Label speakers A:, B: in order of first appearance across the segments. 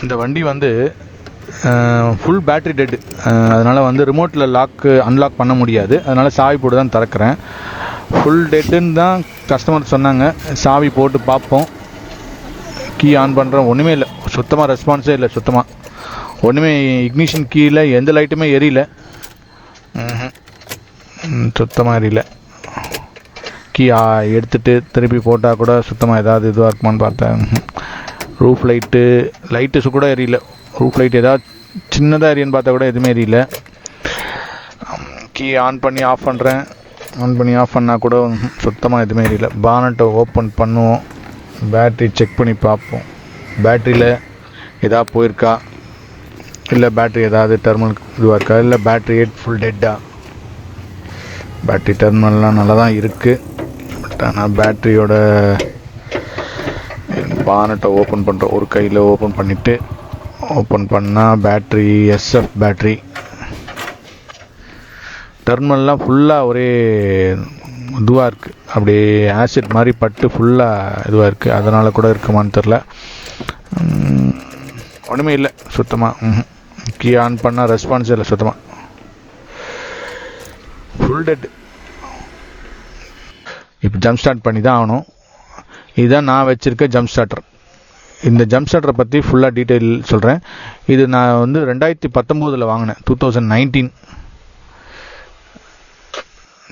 A: இந்த வண்டி வந்து ஃபுல் பேட்ரி டெட், அதனால் வந்து ரிமோட்டில் அன்லாக் பண்ண முடியாது. அதனால் சாவி போட்டு தான் திறக்கிறேன். ஃபுல் டெட்டுன்னு தான் கஸ்டமர் சொன்னாங்க. சாவி போட்டு பார்ப்போம். கீ ஆன் பண்ணுறேன், ஒன்றுமே இல்லை, சுத்தமாக ரெஸ்பான்ஸே இல்லை. சுத்தமாக ஒன்றுமே, இக்னிஷன் கீயில் எந்த லைட்டுமே எரியல, சுத்தமாக எரியல. கீ எடுத்துகிட்டு திருப்பி போட்டால் கூட சுத்தமாக ஏதாவது இதுவாக இருக்குமான்னு பார்த்தேன். ரூஃப் லைட்டு கூட எரியல. ரூஃப் லைட் ஏதாவது சின்னதாக எரியுன்னு பார்த்தா கூட எதுவுமே எரியல. கீ ஆன் பண்ணி ஆஃப் பண்ணுறேன். ஆன் பண்ணி ஆஃப் பண்ணால் கூட சுத்தமாக எதுவுமே எரியல. பானட்டை ஓப்பன் பண்ணுவோம், பேட்ரி செக் பண்ணி பார்ப்போம். பேட்ரியில் எதாவது போயிருக்கா, இல்லை பேட்ரி ஏதாவது டெர்மினல் இதுவாக இருக்கா, இல்லை பேட்ரி ஃபுல் டெட்டா. பேட்ரி டெர்மினல்லாம் நல்லா தான் இருக்குது. பட் ஆனால் பேட்ரியோட பானட்டை ஓப்பன் பண்ணுறோம். ஒரு கையில் ஓப்பன் பண்ணிவிட்டு ஓப்பன் பண்ணால் பேட்ரி எஸ்எஃப் பேட்ரி. டெர்மினல்லாம் ஃபுல்லாக ஒரே இதுவாக இருக்குது, அப்படியே ஆசிட் மாதிரி பட்டு ஃபுல்லாக இதுவாக இருக்குது. அதனால் கூட இருக்குமான்னு தெரில. ஒன்றுமே இல்லை சுத்தமாக. கீ ஆன் பண்ணால் ரெஸ்பான்ஸ் இல்லை சுத்தமாக, ஃபுல் டெட். இப்போ ஜம்ப் ஸ்டார்ட் பண்ணி தான் ஆகணும். இதுதான் நான் வச்சுருக்க ஜம்ப் ஸ்டார்டர். இந்த ஜம்ப் ஸ்டார்டரை பற்றி ஃபுல்லாக டீட்டெயில் சொல்கிறேன். இது நான் வந்து 2019 வாங்கினேன், 2019.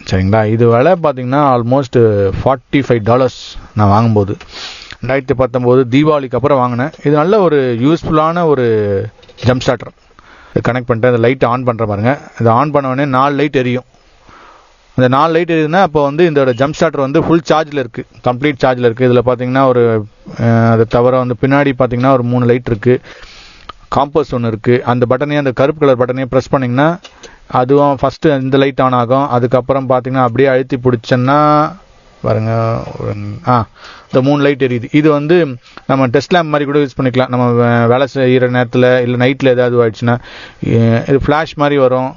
A: சரிங்களா. இது விலை பார்த்தீங்கன்னா ஆல்மோஸ்ட் $45 நான் வாங்கும்போது. 2019 தீபாவளிக்கு அப்புறம் வாங்கினேன். இது நல்ல ஒரு யூஸ்ஃபுல்லான ஒரு ஜம்ப் ஸ்டார்டர். கனெக்ட் பண்ணிட்டு அந்த லைட்டை ஆன் பண்ணுற பாருங்க. இதை ஆன் பண்ண உடனே 4 லைட் எரியும். இந்த 4 லைட் எரியுதுன்னா அப்போ வந்து இதோட ஜம்ப் ஸ்டார்டர் வந்து ஃபுல் சார்ஜில் இருக்குது, கம்ப்ளீட் சார்ஜில் இருக்குது. இதில் பார்த்தீங்கன்னா ஒரு அதை தவிர வந்து பின்னாடி பார்த்தீங்கன்னா ஒரு 3 லைட் இருக்குது. காம்பஸ் ஒன்று இருக்குது. அந்த பட்டனையும், அந்த கருப்பு கலர் பட்டனையும் ப்ரெஸ் பண்ணிங்கன்னா அதுவும் ஃபஸ்ட்டு இந்த லைட் ஆன் ஆகும். அதுக்கப்புறம் பார்த்தீங்கன்னா அப்படியே அழுத்தி பிடிச்சோன்னா பாருங்க, இந்த 3 லைட் எரியுது. இது வந்து நம்ம டெஸ்ட் லேம்ப் மாதிரி கூட யூஸ் பண்ணிக்கலாம். நம்ம வேலை செய்கிற நேரத்தில் இல்லை நைட்டில் ஏதாவது ஆயிடுச்சுன்னா இது ஃப்ளாஷ் மாதிரி வரும்,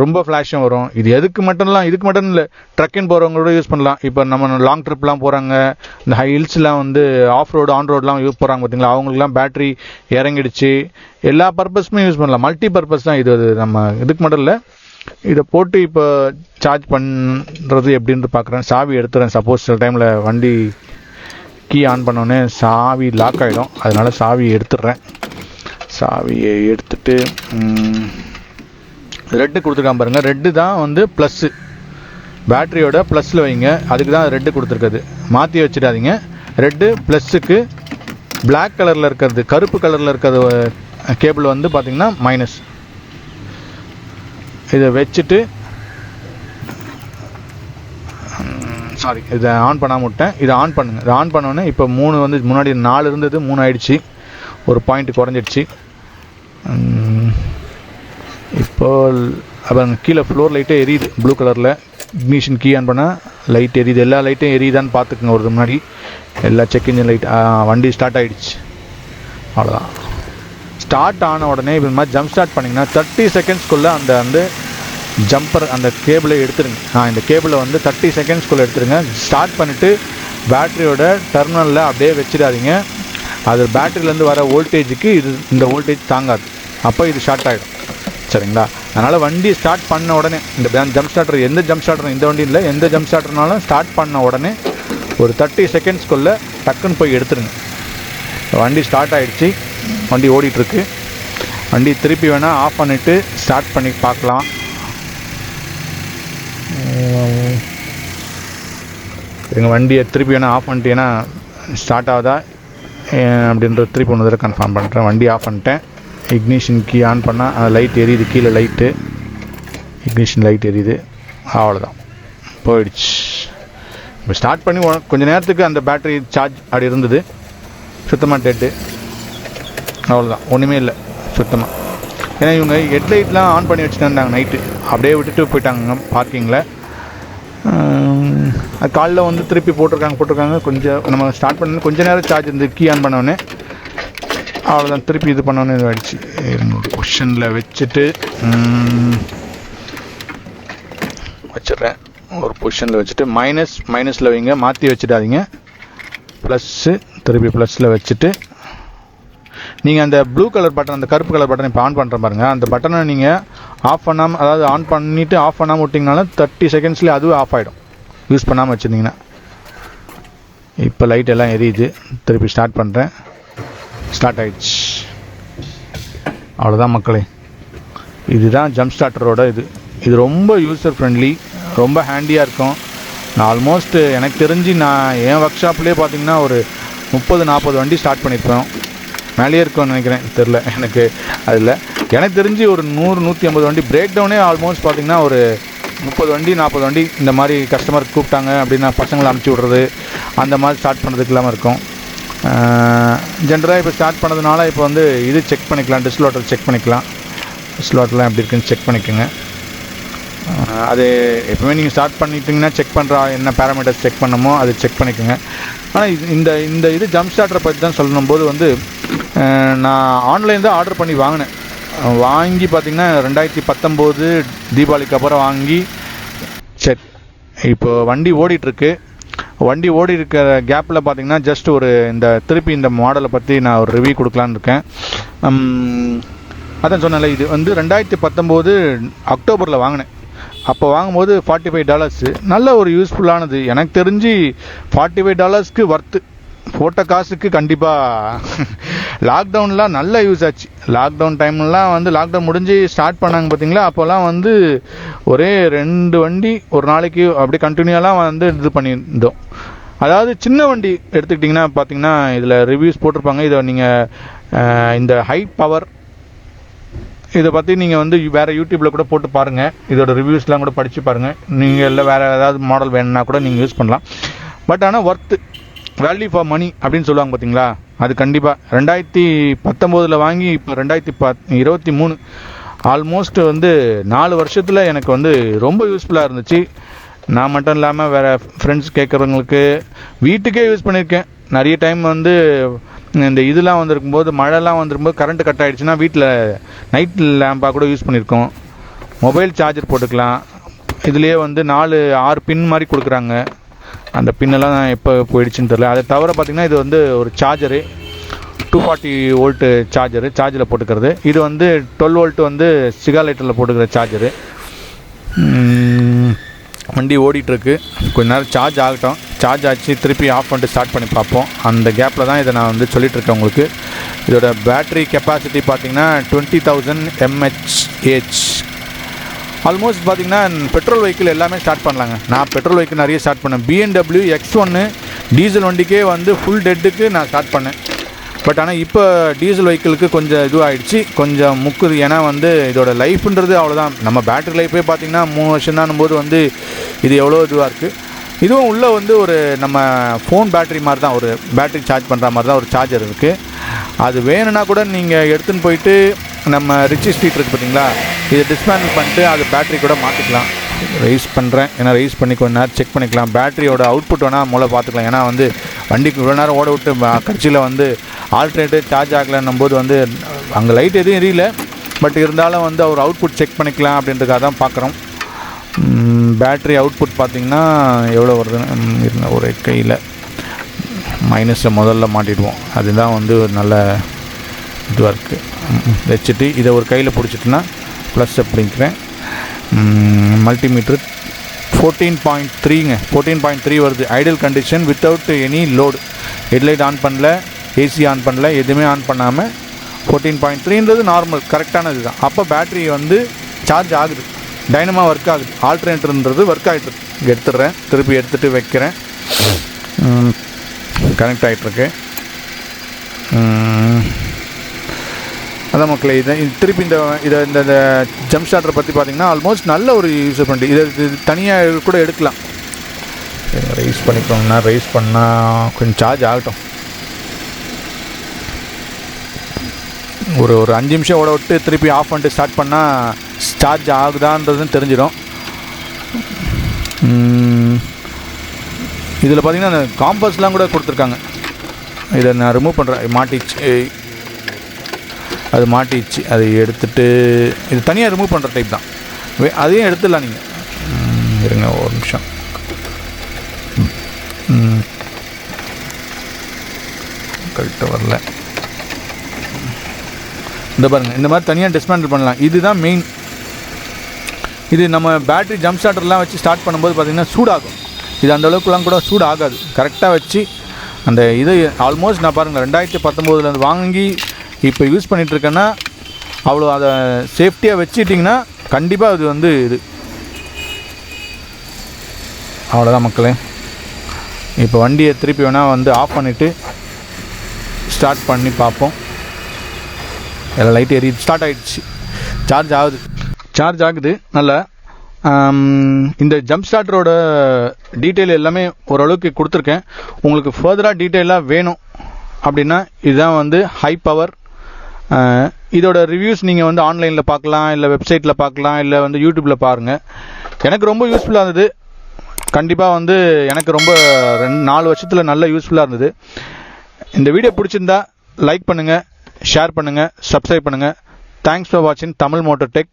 A: ரொம்ப ஃப்ளாஷும் வரும். இது இதுக்கு மட்டும் இல்லை, ட்ரக்கின் போகிறவங்களோட யூஸ் பண்ணலாம். இப்போ நம்ம லாங் ட்ரிப்லாம் போகிறாங்க, இந்த ஹை ஹில்ஸ்லாம் வந்து ஆஃப் ரோடு ஆன் ரோடெலாம் யூஸ் போகிறாங்க பார்த்தீங்களா, அவங்களுக்குலாம் பேட்ரி இறங்கிடுச்சு. எல்லா பர்பஸுமே யூஸ் பண்ணலாம். மல்டி பர்பஸ் தான் இது. நம்ம இதுக்கு மட்டும் இல்லை, இதை போட்டு இப்போ சார்ஜ் பண்ணுறது எப்படின்னு பார்க்குறேன். சாவி எடுத்துறேன். சப்போஸ் சில டைமில் வண்டி கீ ஆன் பண்ணோடனே சாவி லாக் ஆகிடும், அதனால் சாவி எடுத்துடுறேன். சாவியை எடுத்துட்டு ரெட்டு கொடுத்துருக்கான் பாருங்கள். ரெட்டு தான் வந்து ப்ளஸ்ஸு, பேட்டரியோட ப்ளஸில் வைங்க. அதுக்கு தான் ரெட்டு கொடுத்துருக்குது, மாற்றி வச்சிடாதீங்க. ரெட்டு ப்ளஸ்ஸுக்கு, பிளாக் கலரில் இருக்கிறது, கருப்பு கலரில் இருக்கிறது கேபிள் வந்து பார்த்திங்கன்னா மைனஸ். இதை வச்சுட்டு இதை ஆன் பண்ணாமல் விட்டேன். இதை ஆன் பண்ணுங்கள். இதை ஆன் பண்ணோன்னே இப்போ 3 வந்து முன்னாடி 4 இருந்தது, 3 ஆகிடுச்சு, ஒரு பாயிண்ட் குறைஞ்சிடுச்சு. இப்போ அப்புறம் கீழே ஃப்ளோர் லைட்டே எரியுது ப்ளூ கலரில். இக்னிஷன் கீ ஆன் பண்ணால் லைட் எரியுது. எல்லா லைட்டும் எரியுதான்னு பார்த்துக்குங்க ஒரு முன்னாடி. எல்லா செக் இன்ஜின் லைட், வண்டி ஸ்டார்ட் ஆகிடுச்சு. அவ்வளோதான். ஸ்டார்ட் ஆன உடனே இப்போ மாதிரி ஜம்ப் ஸ்டார்ட் பண்ணிங்கன்னா 30 செகண்ட்ஸ்க்குள்ளே அந்த ஜம்பர் அந்த கேபிளை எடுத்துருங்க. இந்த கேபிளை வந்து 30 செகண்ட்ஸ்க்குள்ளே எடுத்துருங்க. ஸ்டார்ட் பண்ணிவிட்டு பேட்டரியோட டெர்மினலில் அப்படியே வச்சிடாதீங்க. அது பேட்டரியிலேருந்து வர வோல்டேஜுக்கு இந்த வோல்டேஜ் தாங்காது, அப்போ இது ஷார்ட் ஆகிடும். சரிங்களா. அதனால் வண்டி ஸ்டார்ட் பண்ண உடனே இந்த ஜம்ப் ஸ்டார்டர், எந்த ஜம்ப் ஸ்டார்டரும் இந்த வண்டி இல்லை, எந்த ஜம்ப் ஸ்டார்டர்னாலும் ஸ்டார்ட் பண்ண உடனே ஒரு 30 செகண்ட்ஸ்க்குள்ளே டக்குன்னு போய் எடுத்துருங்க. வண்டி ஸ்டார்ட் ஆகிடுச்சு, வண்டி ஓடிட்டுருக்கு. வண்டி திருப்பி வேணால் ஆஃப் பண்ணிவிட்டு ஸ்டார்ட் பண்ணி பார்க்கலாம். எங்கள் வண்டியை திருப்பி வேணால் ஆஃப் பண்ணிட்டு, ஏன்னா ஸ்டார்ட் ஆகுதா அப்படின்ற திருப்பி ஒன்று தடவை கன்ஃபார்ம் பண்ணுறேன். வண்டி ஆஃப் பண்ணிட்டேன். இக்னிஷன் கீ ஆன் பண்ணால் அந்த லைட் எரியுது, கீழே லைட்டு இக்னிஷன் லைட் எரியுது. அவ்வளோதான், போயிடுச்சு. இப்போ ஸ்டார்ட் பண்ணி கொஞ்சம் நேரத்துக்கு அந்த பேட்டரி சார்ஜ் அப்படி இருந்தது, சுத்தமாக டெட்டு. அவ்வளோதான், ஒன்றுமே இல்லை சுத்தமாக. ஏன்னா இவங்க ஹெட்லைட்லாம் ஆன் பண்ணி வச்சுட்டு இருந்தாங்க நைட்டு, அப்படியே விட்டுட்டு போயிட்டாங்க பார்க்கிங்கில். அது காலைல வந்து திருப்பி போட்டிருக்காங்க. கொஞ்சம் நம்ம ஸ்டார்ட் பண்ண கொஞ்சம் நேரம் சார்ஜ் இருந்து கீ ஆன் பண்ணோன்னே அவ்வளோதான், திருப்பி இது பண்ணோன்னே இது ஆகிடுச்சு. ஒரு பொசிஷனில் வச்சுட்டு வச்சிடுறேன். ஒரு பொசிஷனில் வச்சுட்டு மைனஸில் வைங்க, மாற்றி வச்சிடாதீங்க. ப்ளஸ்ஸு, திருப்பி ப்ளஸில் வச்சுட்டு நீங்கள் அந்த ப்ளூ கலர் பட்டன், அந்த கருப்பு கலர் பட்டன் இப்போ ஆன் பண்ணுற பாருங்க, அந்த பட்டனை நீங்கள் ஆஃப் பண்ணாமல், அதாவது ஆன் பண்ணிவிட்டு ஆஃப் பண்ணாமல் விட்டிங்கனாலும் 30 செகண்ட்ஸ்லேயே அதுவே ஆஃப் ஆகிடும், யூஸ் பண்ணாமல் வச்சுருந்தீங்கன்னா. இப்போ லைட் எல்லாம் எரியுது. திருப்பி ஸ்டார்ட் பண்ணுறேன். ஸ்டார்ட் ஆகிடுச்சு. அவ்வளோதான் மக்களே. இதுதான் ஜம்ப் ஸ்டார்டரோட இது ரொம்ப யூசர் ஃப்ரெண்ட்லி, ரொம்ப ஹேண்டியாக இருக்கும். நான் ஆல்மோஸ்ட் எனக்கு தெரிஞ்சு நான் என் ஒர்க் ஷாப்லேயே பார்த்தீங்கன்னா ஒரு 30-40 வண்டி ஸ்டார்ட் பண்ணியிருப்பேன். மேலேயே இருக்கும்னு நினைக்கிறேன், தெரில எனக்கு. அதில் எனக்கு தெரிஞ்சு ஒரு 100-150 வண்டி பிரேக் டவுனே ஆல்மோஸ்ட் பார்த்திங்கன்னா ஒரு 30 வண்டி 40 வண்டி இந்த மாதிரி கஸ்டமர் கூப்பிட்டாங்க அப்படின்னா பசங்களை அனுப்பிச்சி விட்றது, அந்த மாதிரி ஸ்டார்ட் பண்ணுறதுக்கு இல்லாமல் இருக்கும். ஜென்ரலாக இப்போ ஸ்டார்ட் பண்ணதுனால இப்போ வந்து இது செக் பண்ணிக்கலாம், டிஸ்லோட்டர் செக் பண்ணிக்கலாம். டிஸ்லோட்டர்லாம் எப்படி இருக்குன்னு செக் பண்ணிக்கோங்க. அது எப்போவுமே நீங்கள் ஸ்டார்ட் பண்ணிட்டீங்கன்னா செக் பண்ணுற என்ன பேராமீட்டர்ஸ் செக் பண்ணமோ அது செக் பண்ணிக்கோங்க. ஆனால் இது ஜம்ப் ஸ்டார்டரை பற்றி தான் சொல்லணும் போது வந்து நான் ஆன்லைன் தான் ஆர்டர் பண்ணி வாங்கி பார்த்திங்கன்னா 2019 தீபாவளிக்கு அப்புறம் வாங்கி சரி இப்போ வண்டி ஓடிட்டுருக்கு. வண்டி ஓடி இருக்கிற கேப்பில் பார்த்திங்கன்னா ஜஸ்ட் திருப்பி இந்த மாடலை பற்றி நான் ஒரு ரிவ்யூ கொடுக்கலான்னு இருக்கேன். அதான் சொன்னேன்ல, இது வந்து 2019 அக்டோபரில் வாங்கினேன். அப்போ வாங்கும்போது $45. நல்ல ஒரு யூஸ்ஃபுல்லானது. எனக்கு தெரிஞ்சு $45க்கு ஒர்த்து. போட்ட காசுக்கு கண்டிப்பாக. லாக்டவுன்லாம் நல்ல யூஸ் ஆச்சு. லாக்டவுன் டைம்லாம் வந்து லாக்டவுன் முடிஞ்சு ஸ்டார்ட் பண்ணாங்க பார்த்தீங்களா, அப்போல்லாம் வந்து ஒரே 2 வண்டி ஒரு நாளைக்கு அப்படியே கண்டினியூலாம் வந்து இது பண்ணியிருந்தோம். அதாவது சின்ன வண்டி எடுத்துக்கிட்டிங்கன்னா பார்த்தீங்கன்னா இதில் ரிவ்யூஸ் போட்டிருப்பாங்க. இதை நீங்கள் இந்த ஹை பவர் இதை பற்றி நீங்கள் வந்து வேறு யூடியூப்பில் கூட போட்டு பாருங்கள். இதோட ரிவ்யூஸ்லாம் கூட படித்து பாருங்கள். நீங்கள் இல்லை வேறு ஏதாவது மாடல் வேணுன்னா கூட நீங்கள் யூஸ் பண்ணலாம். பட் ஆனால் ஒர்த்து, வேல்யூ ஃபார் மணி அப்படின்னு சொல்லுவாங்க பார்த்தீங்களா, அது கண்டிப்பாக. 2019 வாங்கி இப்போ 2023 ஆல்மோஸ்ட் வந்து 4 வருஷத்தில் எனக்கு வந்து ரொம்ப யூஸ்ஃபுல்லாக இருந்துச்சு. நான் மட்டும் இல்லாமல் வேறு ஃப்ரெண்ட்ஸ் கேட்குறவங்களுக்கு வீட்டுக்கே யூஸ் பண்ணியிருக்கேன். நிறைய டைம் வந்து இந்த இதெல்லாம் வந்திருக்கும்போது, மழைலாம் வந்திருக்கும்போது கரண்ட்டு கட் ஆகிடுச்சுன்னா வீட்டில் நைட் லேம்பாக கூட யூஸ் பண்ணியிருக்கோம். மொபைல் சார்ஜர் போட்டுக்கலாம். இதுலேயே வந்து 4-6 பின் மாதிரி கொடுக்குறாங்க. அந்த பின்னெல்லாம் எப்போ போயிடுச்சுன்னு தெரியல. அதை தவிர பார்த்திங்கன்னா இது வந்து ஒரு சார்ஜரு, 240 வோல்ட்டு சார்ஜில் போட்டுக்கிறது. இது வந்து 12 வோல்ட்டு வந்து சிகாலைட்டரில் போட்டுக்கிற சார்ஜரு. வண்டி ஓடிட்டுருக்கு. கொஞ்ச நேரம் சார்ஜ் ஆகட்டும். சார்ஜ் ஆச்சு திருப்பி ஆஃப் பண்ணிட்டு ஸ்டார்ட் பண்ணி பார்ப்போம். அந்த கேப்பில் தான் இதை நான் வந்து சொல்லிகிட்ருக்கேன் உங்களுக்கு. இதோட பேட்ரி கெப்பாசிட்டி பார்த்திங்கன்னா 20,000 mAh. ஆல்மோஸ்ட் பார்த்திங்கன்னா பெட்ரோல் வெஹிக்கிள் எல்லாமே ஸ்டார்ட் பண்ணலாங்க. நான் பெட்ரோல் வெஹிக்கிள் நிறைய ஸ்டார்ட் பண்ணேன். BMW X1 டீசல் வண்டிக்கே வந்து ஃபுல் டெட்டுக்கு நான் ஸ்டார்ட் பண்ணேன். பட் ஆனால் இப்போ டீசல் வெஹிக்கிளுக்கு கொஞ்சம் இதுவாகிடுச்சு, கொஞ்சம் முக்குது. ஏன்னா வந்து இதோட லைஃப்ன்றது அவ்வளோதான். நம்ம பேட்டரி லைஃபே பார்த்திங்கன்னா 3 வருஷம் தான் போது வந்து இது எவ்வளோ இதுவாக இருக்குது. இதுவும் உள்ளே வந்து ஒரு நம்ம ஃபோன் பேட்டரி மாதிரி தான், ஒரு பேட்டரி சார்ஜ் பண்ணுற மாதிரி தான் ஒரு சார்ஜர் இருக்குது. அது வேணும்னா கூட நீங்கள் எடுத்துன்னு போயிட்டு நம்ம ரிச்சி ஸ்ட்ரீட் இருக்குது பார்த்தீங்களா, இதை டிஸ்மேண்டில் பண்ணிட்டு அது பேட்டரி கூட மாற்றிக்கலாம். ரைஸ் பண்ணுறேன். ஏன்னா ரைஸ் பண்ணி கொஞ்சம் நேரம் செக் பண்ணிக்கலாம். பேட்டரியோட அவுட்புட் வேணால் மூலம் பார்த்துக்கலாம். ஏன்னா வந்து வண்டிக்கு இவ்வளோ நேரம் ஓட விட்டு கட்சியில் வந்து ஆல்ட்ரேட்டர் சார்ஜ் ஆகலைன்னும் போது வந்து அங்கே லைட் எதுவும் எரியல. பட் இருந்தாலும் வந்து ஒரு அவுட்புட் செக் பண்ணிக்கலாம் அப்படின்றதுக்காக தான் பார்க்குறோம். பேட்ரி அவுட்புட் பார்த்திங்கன்னா எவ்வளோ வருதுன்னு ஒரு கையில் மைனஸை முதல்ல மாட்டிடுவோம். அதுதான் வந்து ஒரு நல்ல இதுவாக இருக்குது. வச்சுட்டு இதை ஒரு கையில் பிடிச்சிட்டுனா ப்ளஸ் அப்படிங்கிறேன். மல்டிமீட்ரு 14.3ங்க, 14.3 வருது. Ideal condition without any load. Headlight on பண்ணல, ஏசி ஆன் பண்ணல, எதுவுமே ஆன் பண்ணாமல் 14.3ன்றது நார்மல் கரெக்டானது தான். அப்போ பேட்ரி வந்து சார்ஜ் ஆகுது, டைனமாக ஒர்க் ஆகுது. ஆல்டர்னேட்டர்ன்றது ஒர்க் ஆகிட்டு எடுத்துடுறேன். திருப்பி எடுத்துகிட்டு வைக்கிறேன். கனெக்ட் ஆகிட்டுருக்கு. அதான் மக்களே, திருப்பி இந்த ஜம்ப் ஸ்டார்டரை பற்றி பார்த்திங்கன்னா ஆல்மோஸ்ட் நல்ல ஒரு யூஸர் பண்ணி இது தனியாக கூட எடுக்கலாம். ரைஸ் பண்ணிக்கோங்கன்னா ரைஸ் பண்ணால் கொஞ்சம் சார்ஜ் ஆகட்டும். ஒரு 5 நிமிஷம் ஓட விட்டு திருப்பி ஆஃப் பண்ணிட்டு ஸ்டார்ட் பண்ணால் சார்ஜ் ஆகுதான்றதுன்னு தெரிஞ்சிடும். இதில் பார்த்திங்கன்னா அந்த காம்பஸ்லாம் கூட கொடுத்துருக்காங்க. இதை நான் ரிமூவ் பண்ணுறேன். மாட்டிச்சு. அதை எடுத்துகிட்டு இது தனியாக ரிமூவ் பண்ணுற டைப் தான். அதையும் எடுத்துடலாம் நீங்கள். இருங்க ஒரு நிமிஷம். கரெக்டாக வரல. இந்த பாருங்கள், இந்த மாதிரி தனியாக டிஸ்மேண்டில் பண்ணலாம். இதுதான் மெயின். இது நம்ம பேட்டரி ஜம்ப் ஸ்டார்டர்லாம் வச்சு ஸ்டார்ட் பண்ணும்போது பார்த்திங்கன்னா சூடாகும். இது அந்தளவுக்குலாம் கூட சூடு ஆகாது. கரெக்டாக வச்சு அந்த இது ஆல்மோஸ்ட் நான் பாருங்கள் 2019 வாங்கி இப்போ யூஸ் பண்ணிகிட்ருக்கேன்னா அவ்வளோ அதை சேஃப்டியாக வச்சுட்டிங்கன்னா கண்டிப்பாக அது வந்து இது அவ்வளோதான் மக்களே. இப்போ வண்டியை திருப்பி வேணால் வந்து ஆஃப் பண்ணிவிட்டு ஸ்டார்ட் பண்ணி பார்ப்போம். எல்லாம் லைட் எரி ஸ்டார்ட் ஆகிடுச்சு. சார்ஜ் ஆகுது நல்லா. இந்த ஜம்ப் ஸ்டார்டரோட டீட்டெயில் எல்லாமே ஓரளவுக்கு கொடுத்துருக்கேன். உங்களுக்கு ஃபர்தராக டீட்டெயிலாக வேணும் அப்படின்னா இதுதான் வந்து ஹை பவர். இதோட ரிவ்யூஸ் நீங்கள் வந்து ஆன்லைனில் பார்க்கலாம், இல்லை வெப்சைட்டில் பார்க்கலாம், இல்லை வந்து யூடியூப்பில் பாருங்கள். எனக்கு ரொம்ப யூஸ்ஃபுல்லாக இருந்தது. கண்டிப்பாக வந்து எனக்கு ரொம்ப 4 வருஷத்தில் நல்ல யூஸ்ஃபுல்லாக இருந்தது. இந்த வீடியோ பிடிச்சிருந்தா லைக் பண்ணுங்கள், ஷேர் பண்ணுங்கள், சப்ஸ்கிரைப் பண்ணுங்கள். தேங்க்ஸ் ஃபார் வாட்சிங் தமிழ் மோட்டர் டெக்.